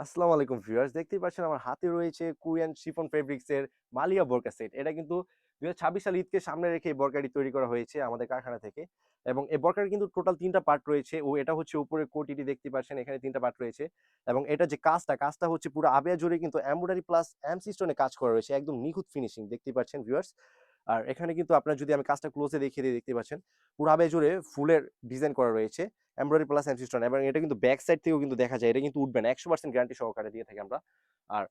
আসসালামু আলাইকুম ভিউয়ার্স, দেখতেই পাচ্ছেন আমার হাতে রয়েছে কোরিয়ান শিফন ফেব্রিক্স এর মালিয়া বোরকা সেট। এটা কিন্তু 2026 সাল ঈদকে সামনে রেখে এই বোরকাটি তৈরি করা হয়েছে আমাদের কারখানা থেকে। এবং এই বোরকার কিন্তু টোটাল 3টা পার্ট রয়েছে। এটা হচ্ছে উপরে কোটিটি দেখতে পাচ্ছেন, এখানে 3টা পার্ট রয়েছে। এবং এটা যে কাজটা হচ্ছে পুরো আবেয়া জুড়ে কিন্তু এমব্রয়ডারি প্লাস এমসি স্টোনে কাজ করা রয়েছে, একদম নিখুঁত ফিনিশিং দেখতেই পাচ্ছেন ভিউয়ার্স। আর এখানে কিন্তু আপনার যদি আমি কাজটা ক্লোজে দেখিয়ে দিই, দেখতে পাচ্ছেন পুরো আবেয়া জুড়ে ফুলের ডিজাইন করা রয়েছে, এমব্রয়ডারি প্লাস এমসি স্টোন। এবং এটা কিন্তু ব্যাক সাইড থেকেও কিন্তু দেখা যায়, এটা কিন্তু উঠবে না, 100% গ্যারান্টি সহকারে দিয়ে থাকি আমরা। আর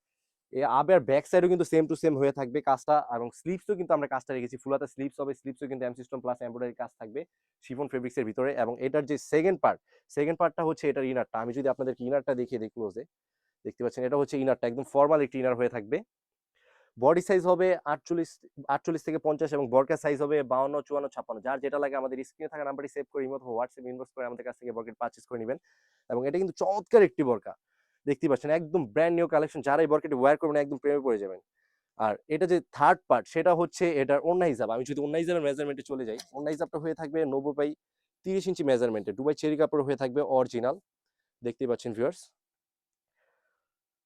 এই আবার ব্যাক সাইডেও কিন্তু সেম টু সেম হয়ে থাকবে কাজটা। এবং স্লিপসও কিন্তু আমরা কাজটা রেখেছি, ফুলাতে স্লিপস হবে, স্লিপসও কিন্তু এমসি স্টোন প্লাস এমব্রয়ডারি কাজ থাকবে শিফন ফেব্রিক্স এর ভিতরে। এবং এটার যে সেকেন্ড পার্টটা হচ্ছে এটার ইনারটা। আমি যদি আপনাদেরকে ইনারটা দেখিয়ে দিই ক্লোজে, দেখতে পাচ্ছেন এটা হচ্ছে ইনারটা, একদম ফর্মাল একটি ইনার হয়ে থাকবে। বডি সাইজ হবে 48 থেকে 50 এবং বরকার সাইজ হবে 52, 54, 56। যার যেটা লাগে আমাদের স্ক্রিনে থাকা নাম্বারটি সেভ করে ইমো অথবা হোয়াটসঅ্যাপ ইনবক্স করে আমাদের কাছ থেকে বরকাটি পারচেজ করে নেবেন। এবং এটা কিন্তু চমৎকার একটি বরকা, দেখতেই পাচ্ছেন একদম ব্র্যান্ড নিউ কালেকশন। যারা এই বরকাটি ওয়্যার করবেন একদম প্রেমে পড়ে যাবেন। আর এটা যে থার্ড পার্ট, সেটা হচ্ছে এটার ওড়না হিসাব। আমি যদি ওড়না হিসাবের মেজারমেন্টে চলে যাই, ওড়না হিসাবটা হয়ে থাকবে 90 বাই 30 ইঞ্চি মেজারমেন্টে, দুবাই চেরি কাপড় হয়ে থাকবে অরিজিনাল, দেখতেই পাচ্ছেন ভিউয়ার্স।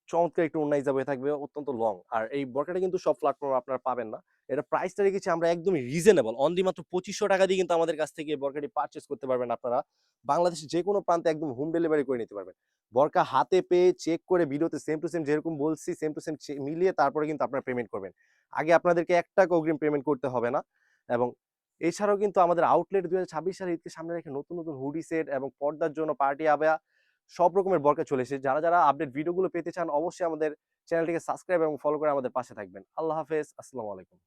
চমৎকার একটু ওড়না হিসাব হয়ে থাকবে, অত্যন্ত লং। আর এই বোরকাটা কিন্তু সব প্ল্যাটফর্মে আপনারা পাবেন না। এটা প্রাইসটা রেখেছি আমরা একদমই রিজনেবল, অনলি মাত্র 2500 টাকা দিয়ে কিন্তু আমাদের কাছ থেকে এই বোরকাটি পারচেজ করতে পারবেন আপনারা। বাংলাদেশের যে কোনো প্রান্তে একদম হোম ডেলিভারি করে নিতে পারবেন। বোরকা হাতে পেয়ে চেক করে ভিডিওতে সেম টু সেম যেরকম বলছি, সেম টু সেম মিলিয়ে তারপরে কিন্তু আপনারা পেমেন্ট করবেন। আগে আপনাদেরকে 1 টাকা অগ্রিম পেমেন্ট করতে হবে না। এবং এছাড়াও কিন্তু আমাদের আউটলেট 2026 সালের ঈদকে সামনে রেখে নতুন নতুন হুডি সেট এবং পর্দার জন্য পার্টি আবায়া সব রকমের বরকা চলে এসেছে। যারা আপডেট ভিডিওগুলো পেতে চান, অবশ্যই আমাদের চ্যানেলটিকে সাবস্ক্রাইব এবং ফলো করে আমাদের পাশে থাকবেন। আল্লাহ হাফেজ, আসসালামু আলাইকুম।